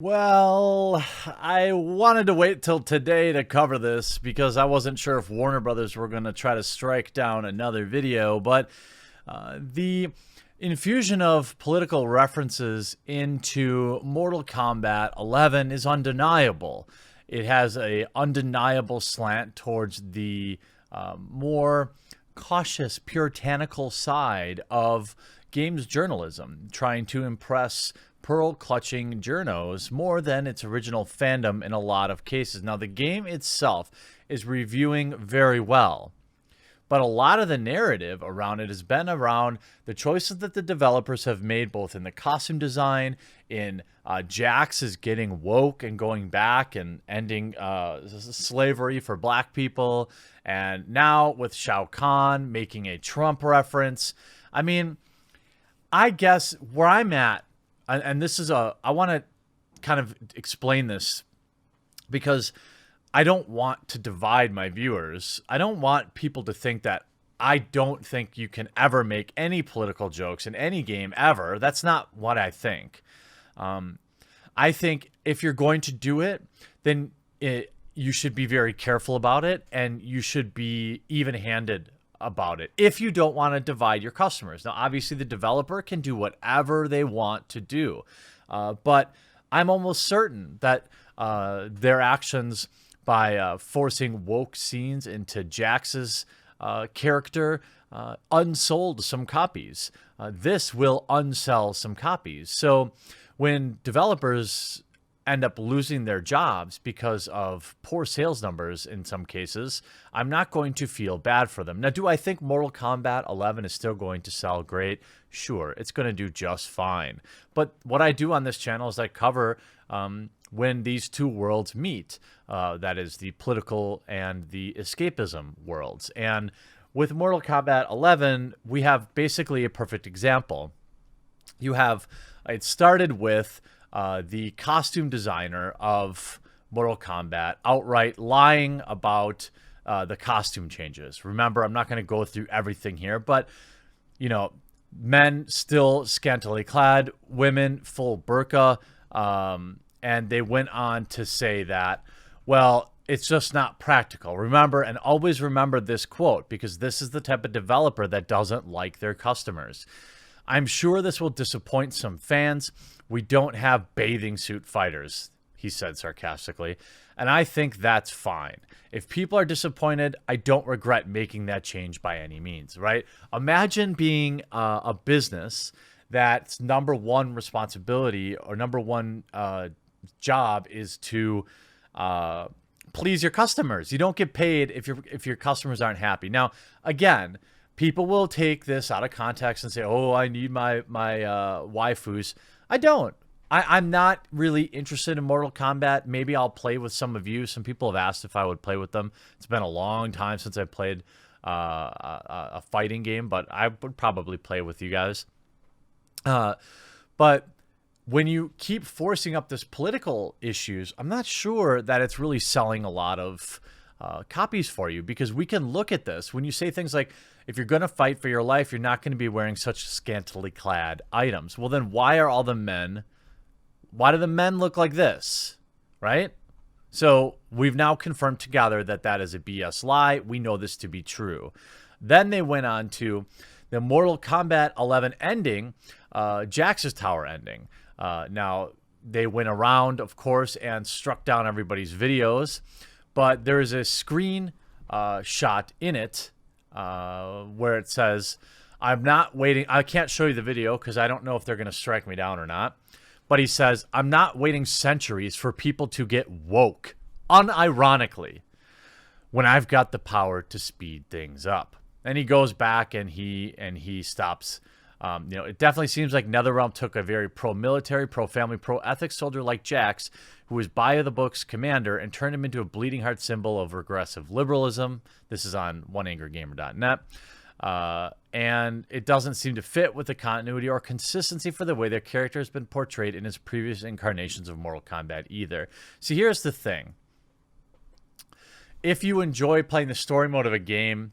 Well, I wanted to wait till today to cover this because I wasn't sure if Warner Brothers were going to try to strike down another video, but the infusion of political references into Mortal Kombat 11 is undeniable. It has a undeniable slant towards the more cautious, puritanical side of games journalism, trying to impress pearl-clutching journos more than its original fandom in a lot of cases. Now, the game itself is reviewing very well, but a lot of the narrative around it has been around the choices that the developers have made, both in the costume design, in Jax is getting woke and going back and ending slavery for black people, and now with Shao Kahn making a Trump reference. I mean, I guess where I'm at, and this is I want to kind of explain this because I don't want to divide my viewers. I don't want people to think that I don't think you can ever make any political jokes in any game ever. That's not what I think. I think if you're going to do it, then you should be very careful about it, and you should be even-handed about it if you don't want to divide your customers. Now, obviously, the developer can do whatever they want to do, but I'm almost certain that their actions by forcing woke scenes into Jax's character unsold some copies. This will unsell some copies. So when developers end up losing their jobs because of poor sales numbers in some cases, I'm not going to feel bad for them. Now, do I think Mortal Kombat 11 is still going to sell great? Sure, it's going to do just fine. But what I do on this channel is I cover when these two worlds meet. That is the political and the escapism worlds. And with Mortal Kombat 11, we have basically a perfect example. It started with the costume designer of Mortal Kombat outright lying about the costume changes. Remember, I'm not going to go through everything here, but, you know, men still scantily clad, women full burqa, and they went on to say that, well, it's just not practical. Remember, and always remember this quote, because this is the type of developer that doesn't like their customers. I'm sure this will disappoint some fans. We don't have bathing suit fighters, he said sarcastically. And I think that's fine. If people are disappointed, I don't regret making that change by any means, right? Imagine being a business that's number one responsibility or number one job is to please your customers. You don't get paid if your customers aren't happy. Now, again, people will take this out of context and say, oh, I need my waifus. I don't. I'm not really interested in Mortal Kombat. Maybe I'll play with some of you. Some people have asked if I would play with them. It's been a long time since I played a fighting game, but I would probably play with you guys. But when you keep forcing up this political issues, I'm not sure that it's really selling a lot of copies for you, because we can look at this. When you say things like, if you're going to fight for your life, you're not going to be wearing such scantily clad items. Well, then why do the men look like this, right? So we've now confirmed together that that is a BS lie. We know this to be true. Then they went on to the Mortal Kombat 11 ending, Jax's tower ending. Now, they went around, of course, and struck down everybody's videos, but there is a screen shot in it where it says, I'm not waiting. I can't show you the video because I don't know if they're going to strike me down or not. But he says, I'm not waiting centuries for people to get woke, unironically, when I've got the power to speed things up. And he goes back and he stops. It definitely seems like NetherRealm took a very pro-military, pro-family, pro-ethics soldier like Jax, who was by-the-books commander, and turned him into a bleeding heart symbol of regressive liberalism. This is on oneangergamer.net. And it doesn't seem to fit with the continuity or consistency for the way their character has been portrayed in his previous incarnations of Mortal Kombat either. See, here's the thing. If you enjoy playing the story mode of a game,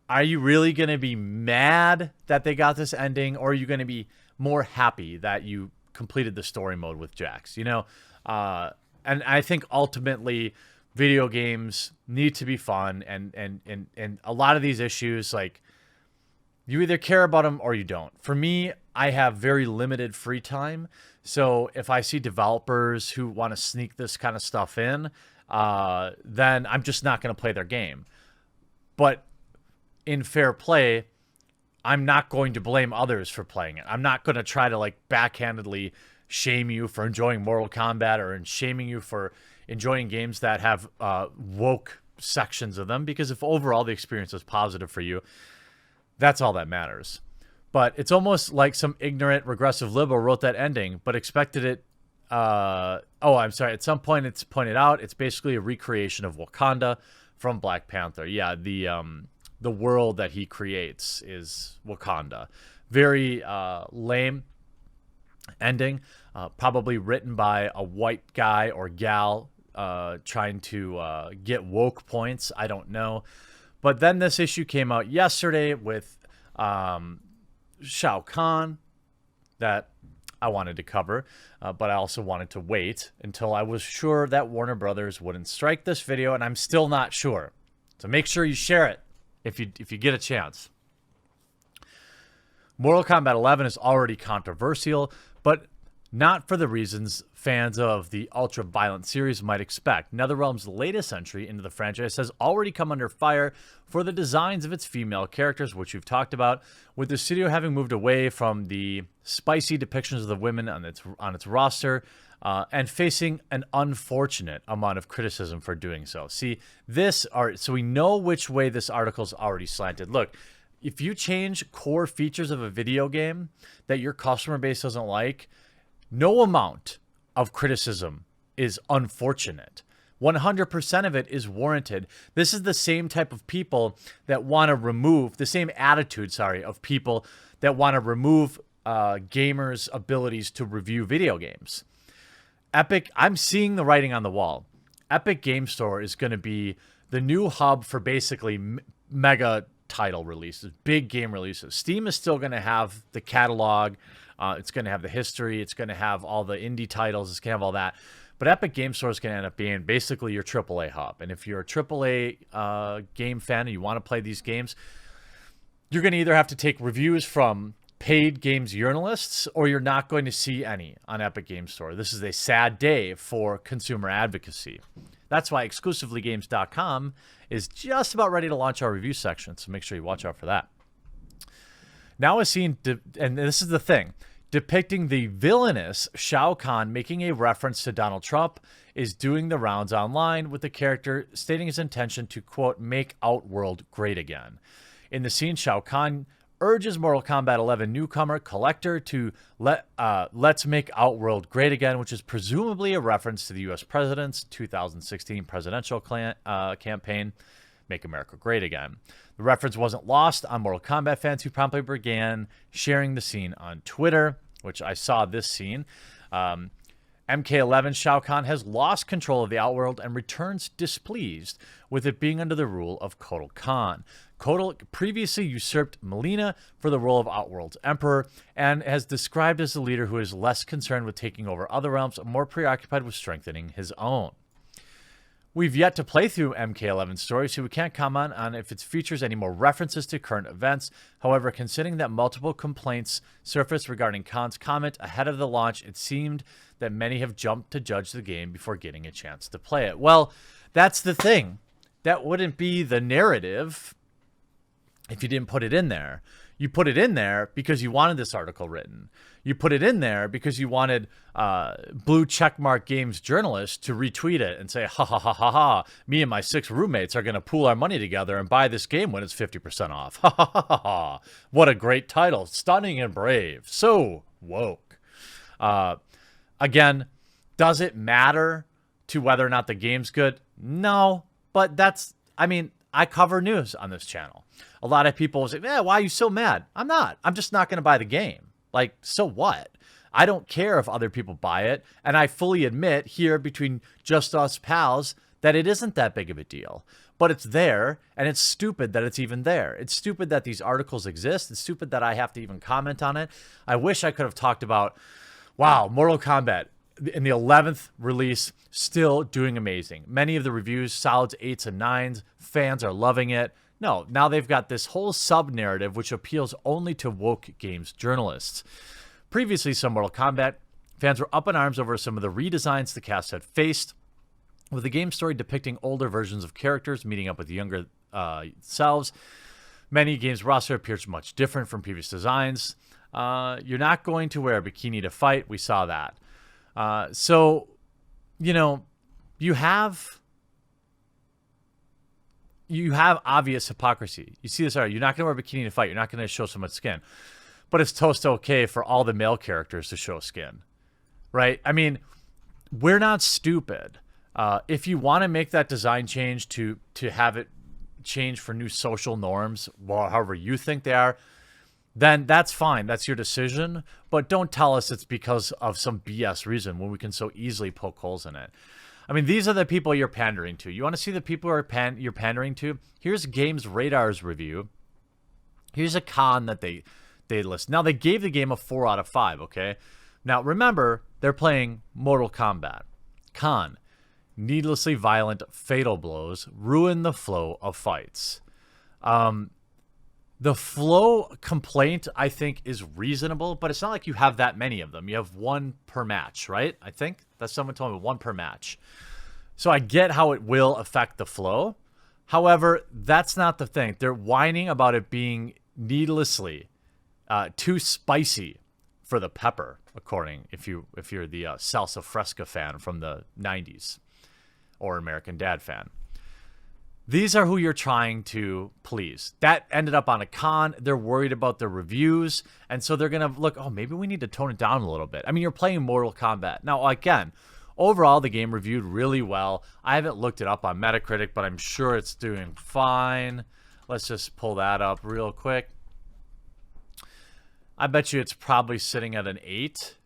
are you really going to be mad that they got this ending, or are you going to be more happy that you completed the story mode with Jax? You know, And I think ultimately video games need to be fun, and a lot of these issues, like, you either care about them or you don't. For me, I have very limited free time. So if I see developers who want to sneak this kind of stuff in, then I'm just not going to play their game. But in fair play, I'm not going to blame others for playing it. I'm not going to try to like backhandedly shame you for enjoying Mortal Kombat or shaming you for enjoying games that have woke sections of them, because if overall the experience is positive for you, that's all that matters. But it's almost like some ignorant regressive liberal wrote that ending but expected it. I'm sorry, at some point it's pointed out it's basically a recreation of Wakanda from Black Panther. Yeah, the world that he creates is Wakanda. Very lame ending, probably written by a white guy or gal trying to get woke points. I don't know. But then this issue came out yesterday with Shao Kahn that I wanted to cover, but I also wanted to wait until I was sure that Warner Brothers wouldn't strike this video, and I'm still not sure. So make sure you share it if you get a chance. Mortal Kombat 11 is already controversial, but not for the reasons fans of the ultra-violent series might expect. NetherRealm's latest entry into the franchise has already come under fire for the designs of its female characters, which we've talked about, with the studio having moved away from the spicy depictions of the women on its roster, and facing an unfortunate amount of criticism for doing so. See, so we know which way this article's already slanted. Look, if you change core features of a video game that your customer base doesn't like, no amount of criticism is unfortunate. 100% of it is warranted. This is the same type of people that want to remove, the same attitude, of people that want to remove gamers' abilities to review video games. Epic, I'm seeing the writing on the wall. Epic Game Store is going to be the new hub for basically mega title releases, big game releases. Steam is still going to have the catalog. It's going to have the history. It's going to have all the indie titles. It's going to have all that. But Epic Game Store is going to end up being basically your AAA hub. And if you're a AAA game fan and you want to play these games, you're going to either have to take reviews from paid games journalists, or you're not going to see any on Epic Game Store. This is a sad day for consumer advocacy. That's why exclusivelygames.com is just about ready to launch our review section, so make sure you watch out for that. Now a scene, and this is the thing, depicting the villainous Shao Kahn making a reference to Donald Trump is doing the rounds online, with the character stating his intention to, quote, make Outworld great again. In the scene, Shao Kahn urges Mortal Kombat 11 newcomer Collector to let's make Outworld great again, which is presumably a reference to the U.S. president's 2016 presidential campaign, Make America Great Again. The reference wasn't lost on Mortal Kombat fans, who promptly began sharing the scene on Twitter, which I saw this scene. MK11 Shao Kahn has lost control of the Outworld and returns displeased with it being under the rule of Kotal Khan. Kotal previously usurped Melina for the role of Outworld's emperor, and has described as a leader who is less concerned with taking over other realms, more preoccupied with strengthening his own. We've yet to play through MK11's story, so we can't comment on if it features any more references to current events. However, considering that multiple complaints surfaced regarding Khan's comment ahead of the launch, it seemed that many have jumped to judge the game before getting a chance to play it. Well, that's the thing. That wouldn't be the narrative if you didn't put it in there. You put it in there because you wanted this article written. You put it in there because you wanted blue checkmark games journalists to retweet it and say, ha ha ha ha ha, me and my 6 roommates are going to pool our money together and buy this game when it's 50% off. Ha ha ha ha ha. What a great title. Stunning and brave. So woke. Again, does it matter to whether or not the game's good? No, but I cover news on this channel. A lot of people say, why are you so mad? I'm not. I'm just not going to buy the game. Like, so what? I don't care if other people buy it. And I fully admit here between just us pals that it isn't that big of a deal. But it's there, and it's stupid that it's even there. It's stupid that these articles exist. It's stupid that I have to even comment on it. I wish I could have talked about, wow, Mortal Kombat. in the 11th release, still doing amazing. Many of the reviews, solids 8s and 9s. Fans are loving it. No, now they've got this whole sub-narrative which appeals only to woke games journalists. Previously, some Mortal Kombat fans were up in arms over some of the redesigns the cast had faced, with the game story depicting older versions of characters meeting up with younger selves. Many games' roster appears much different from previous designs. You're not going to wear a bikini to fight. We saw that. So, you know, you have obvious hypocrisy. You see this already. You're not going to wear a bikini to fight. You're not going to show so much skin. But it's toast okay for all the male characters to show skin, right? I mean, we're not stupid. If you want to make that design change to have it change for new social norms, well, however you think they are, then that's fine. That's your decision. But don't tell us it's because of some BS reason when we can so easily poke holes in it. I mean, these are the people you're pandering to. You want to see the people you're pandering to? Here's Games Radar's review. Here's a con that they list. Now, they gave the game a 4 out of 5, okay? Now, remember, they're playing Mortal Kombat. Con: needlessly violent fatal blows ruin the flow of fights. The flow complaint, I think, is reasonable, but it's not like you have that many of them. You have 1 per match, right? I think that's someone told me 1 per match. So I get how it will affect the flow. However, that's not the thing. They're whining about it being needlessly too spicy for the pepper, according if you're the salsa fresca fan from the 90s or American Dad fan. These are who you're trying to please. That ended up on a con. They're worried about the reviews, and so they're going to look, oh, maybe we need to tone it down a little bit. I mean, you're playing Mortal Kombat. Now, again, overall, the game reviewed really well. I haven't looked it up on Metacritic, but I'm sure it's doing fine. Let's just pull that up real quick. I bet you it's probably sitting at an 8.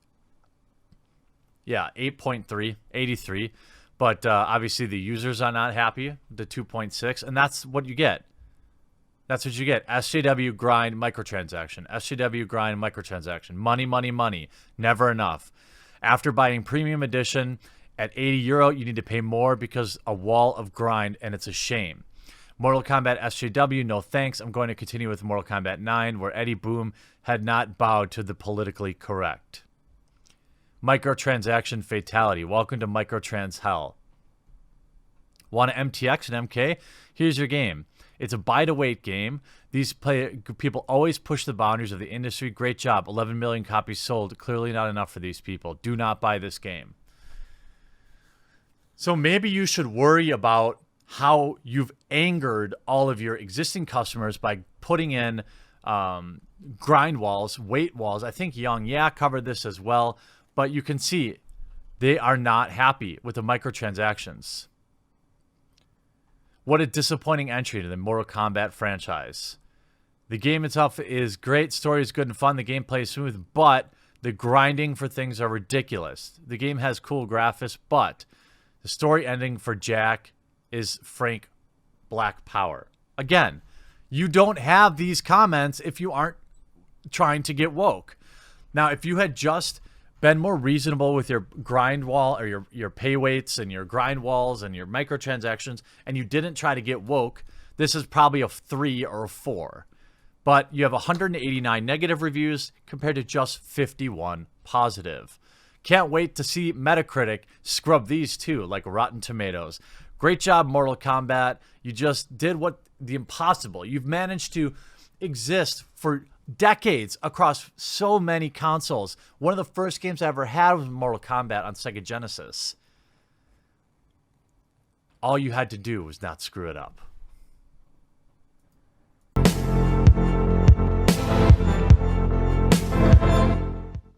Yeah, 8.3, 83. But obviously the users are not happy, the 2.6, and that's what you get. That's what you get. SJW grind microtransaction. SJW grind microtransaction. Money, money, money. Never enough. After buying premium edition at €80, you need to pay more because a wall of grind, and it's a shame. Mortal Kombat SJW, no thanks. I'm going to continue with Mortal Kombat 9, where Eddie Boom had not bowed to the politically correct. Microtransaction fatality. Welcome to microtrans hell. Want an MTX and MK? Here's your game. It's a buy-to-wait game. These people always push the boundaries of the industry. Great job. 11 million copies sold. Clearly not enough for these people. Do not buy this game. So maybe you should worry about how you've angered all of your existing customers by putting in grind walls, weight walls. I think Young covered this as well. But you can see they are not happy with the microtransactions. What a disappointing entry to the Mortal Kombat franchise. The game itself is great. Story is good and fun. The gameplay is smooth, but the grinding for things are ridiculous. The game has cool graphics, but the story ending for Jack is frank black power. Again, you don't have these comments if you aren't trying to get woke. Now, if you had just been more reasonable with your grind wall or your pay weights and your grind walls and your microtransactions, and you didn't try to get woke, this is probably a 3 or a 4. But you have 189 negative reviews compared to just 51 positive. Can't wait to see Metacritic scrub these too, like Rotten Tomatoes. Great job, Mortal Kombat. You just did the impossible. You've managed to exist for decades across so many consoles. One of the first games I ever had was Mortal Kombat on Sega Genesis. All you had to do was not screw it up.